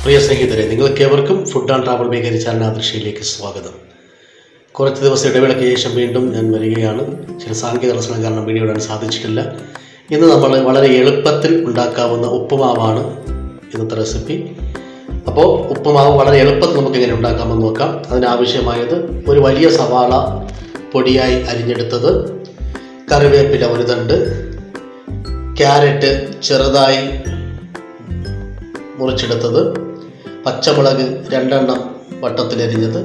പ്രിയ സ്നേഹിതരെ, നിങ്ങൾക്കേവർക്കും food and travel bakery channel ആദർശയിലേക്ക് സ്വാഗതം. കുറച്ച് ദിവസം ഇടവേളയ്ക്ക് ശേഷം വീണ്ടും ഞാൻ വരികയാണ്. ചില സാങ്കേതിക തടസ്സങ്ങൾ കാരണം വീഡിയോ ഇടാൻ സാധിച്ചിട്ടില്ല. ഇന്ന് നമ്മൾ വളരെ എളുപ്പത്തിൽ ഉണ്ടാക്കാവുന്ന ഉപ്പുമാവാണ് ഇന്നത്തെ റെസിപ്പി. അപ്പോൾ ഉപ്പുമാവ് വളരെ എളുപ്പത്തിൽ നമുക്ക് എങ്ങനെ ഉണ്ടാക്കാമെന്ന് നോക്കാം. അതിനാവശ്യമായത് ഒരു വലിയ സവാള പൊടിയായി അരിഞ്ഞെടുത്തത്, കറിവേപ്പില ഒരു തണ്ട്, ക്യാരറ്റ് ചെറുതായി മുറിച്ചെടുത്തത്, പച്ചമുളക് 2 എണ്ണം വട്ടത്തിലരിഞ്ഞത്,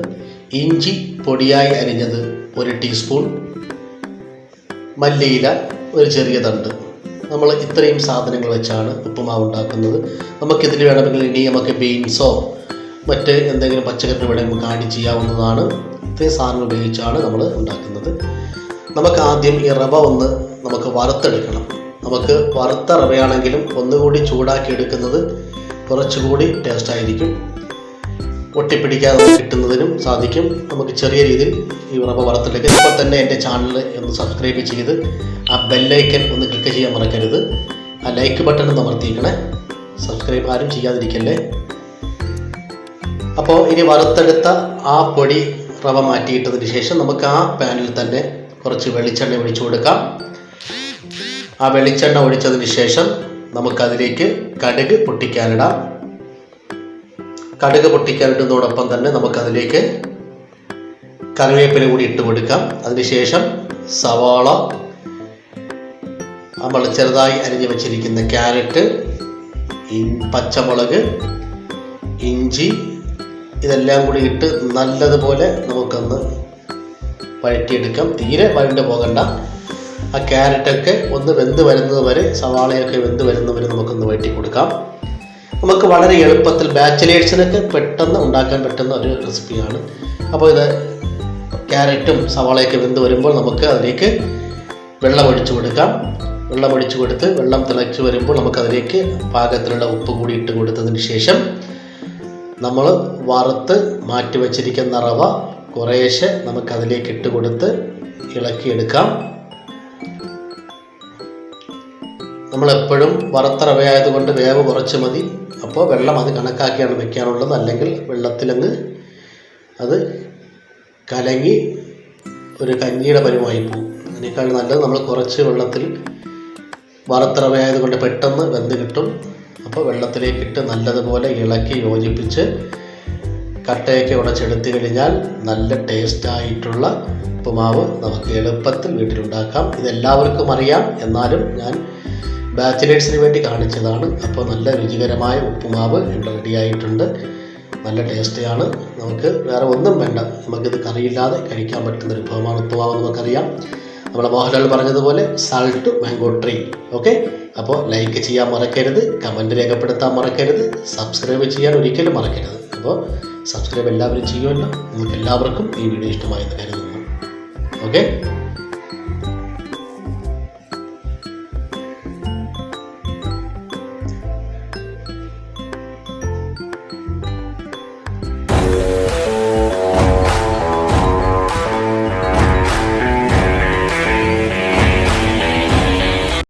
ഇഞ്ചി പൊടിയായി അരിഞ്ഞത് 1 ടീസ്പൂൺ, മല്ലിയില ഒരു ചെറിയ തണ്ട്. നമ്മൾ ഇത്രയും സാധനങ്ങൾ വെച്ചാണ് ഉപ്പുമാവ് ഉണ്ടാക്കുന്നത്. നമുക്കിതിൽ വേണമെങ്കിൽ ഇനി നമുക്ക് ബീൻസോ മറ്റ് എന്തെങ്കിലും പച്ചക്കറി വേണമെങ്കിൽ നമുക്ക് ആഡ് ചെയ്യാവുന്നതാണ്. ഇത്രയും സാധനങ്ങൾ ഉപയോഗിച്ചാണ് നമ്മൾ ഉണ്ടാക്കുന്നത്. നമുക്ക് ആദ്യം ഈ റവ നമുക്ക് വറുത്തെടുക്കണം. നമുക്ക് വറുത്ത റവയാണെങ്കിലും ഒന്നുകൂടി ചൂടാക്കി എടുക്കുന്നത് കുറച്ചുകൂടി ടേസ്റ്റായിരിക്കും. ഒട്ടിപ്പിടിക്കാതെ കിട്ടുന്നതിനും സാധിക്കും. നമുക്ക് ചെറിയ രീതിയിൽ ഈ റവ വറുത്തെടുക്കുക. ഇപ്പോൾ തന്നെ എൻ്റെ ചാനൽ ഒന്ന് സബ്സ്ക്രൈബ് ചെയ്ത് ആ ബെല്ലൈക്കൻ ഒന്ന് ക്ലിക്ക് ചെയ്യാൻ മറക്കരുത്. ആ ലൈക്ക് ബട്ടൺ ഒന്ന് അമർത്തിയിരിക്കണേ. സബ്സ്ക്രൈബ് ആരും ചെയ്യാതിരിക്കല്ലേ. അപ്പോൾ ഇനി വറുത്തെടുത്ത ആ പൊടി റവ മാറ്റിയിട്ടതിന് ശേഷം നമുക്ക് ആ പാനിൽ തന്നെ കുറച്ച് വെളിച്ചെണ്ണ ഒഴിച്ചു കൊടുക്കാം. ആ വെളിച്ചെണ്ണ ഒഴിച്ചതിന് ശേഷം നമുക്കതിലേക്ക് കടുക് പൊട്ടിക്കാനിടാം. കടുക് പൊട്ടിക്കാനിടുന്നതോടൊപ്പം തന്നെ നമുക്കതിലേക്ക് കറിവേപ്പില കൂടി ഇട്ട് കൊടുക്കാം. അതിനുശേഷം സവാള, നമ്മൾ ചെറുതായി അരിഞ്ഞു വച്ചിരിക്കുന്ന ക്യാരറ്റ്, പച്ചമുളക്, ഇഞ്ചി ഇതെല്ലാം കൂടി ഇട്ട് നല്ലതുപോലെ നമുക്കൊന്ന് വഴറ്റിയെടുക്കാം. തീരെ വഴണ്ട് പോകണ്ട. ആ ക്യാരറ്റൊക്കെ ഒന്ന് വെന്ത് വരുന്നത് വരെ, സവാളയൊക്കെ വെന്ത് വരുന്നത് വരെ നമുക്കൊന്ന് വഴറ്റി കൊടുക്കാം. നമുക്ക് വളരെ എളുപ്പത്തിൽ ബാച്ചിലേഴ്സിനൊക്കെ പെട്ടെന്ന് ഉണ്ടാക്കാൻ പറ്റുന്ന ഒരു റെസിപ്പിയാണ്. അപ്പോൾ ഇത് ക്യാരറ്റും സവാളയൊക്കെ വെന്ത് വരുമ്പോൾ നമുക്ക് അതിലേക്ക് വെള്ളം ഒഴിച്ചു കൊടുക്കാം. വെള്ളം ഒഴിച്ചു കൊടുത്ത് വെള്ളം തിളച്ച് വരുമ്പോൾ നമുക്കതിലേക്ക് പാകത്തിലുള്ള ഉപ്പ് കൂടി ഇട്ട് കൊടുത്തതിന് ശേഷം നമ്മൾ വറുത്ത് മാറ്റി വച്ചിരിക്കുന്ന റവ കുറേശ്ശെ നമുക്കതിലേക്ക് ഇട്ട് കൊടുത്ത് ഇളക്കിയെടുക്കാം. നമ്മളെപ്പോഴും വറുത്ത റവയായതുകൊണ്ട് വേവ് കുറച്ച് മതി. അപ്പോൾ വെള്ളം അത് കണക്കാക്കിയാണ് വെക്കാനുള്ളത്. അല്ലെങ്കിൽ വെള്ളത്തിലങ്ങ് അത് കലങ്ങി ഒരു കഞ്ഞിയുടെ പരുവമായി പോകും. അതിനേക്കാൾ നല്ലത് നമ്മൾ കുറച്ച് വെള്ളത്തിൽ, വറുത്ത റവയായതുകൊണ്ട് പെട്ടെന്ന് വെന്ത് കിട്ടും. അപ്പോൾ വെള്ളത്തിലേക്കിട്ട് നല്ലതുപോലെ ഇളക്കി യോജിപ്പിച്ച് കട്ടയൊക്കെ ഉടച്ചെടുത്ത് കഴിഞ്ഞാൽ നല്ല ടേസ്റ്റായിട്ടുള്ള ഉപ്പുമാവ് നമുക്ക് എളുപ്പത്തിൽ വീട്ടിലുണ്ടാക്കാം. ഇതെല്ലാവർക്കും അറിയാം, എന്നാലും ഞാൻ ബാച്ചിലേഴ്സിന് വേണ്ടി കാണിച്ചതാണ്. അപ്പോൾ നല്ല രുചികരമായ ഉപ്പുമാവ് ഇവിടെ റെഡിയായിട്ടുണ്ട്. നല്ല ടേസ്റ്റിയാണ്. നമുക്ക് വേറെ ഒന്നും വേണ്ട. നമുക്കിത് കറിയില്ലാതെ കഴിക്കാൻ പറ്റുന്നൊരു വിഭവമാണ് ഉപ്പുമാവ്. നമുക്കറിയാം, നമ്മളെ മോഹൻലാൽ പറഞ്ഞതുപോലെ സാൾട്ട് മാംഗോ ട്രീ. ഓക്കെ, അപ്പോൾ ലൈക്ക് ചെയ്യാൻ മറക്കരുത്, കമൻറ്റ് രേഖപ്പെടുത്താൻ മറക്കരുത്, സബ്സ്ക്രൈബ് ചെയ്യാൻ ഒരിക്കലും മറക്കരുത്. അപ്പോൾ സബ്സ്ക്രൈബ് എല്ലാവരും ചെയ്യുമല്ലോ. നിങ്ങൾക്ക് എല്ലാവർക്കും ഈ വീഡിയോ ഇഷ്ടമായെന്ന് കരുതുന്നു. ഓക്കെ.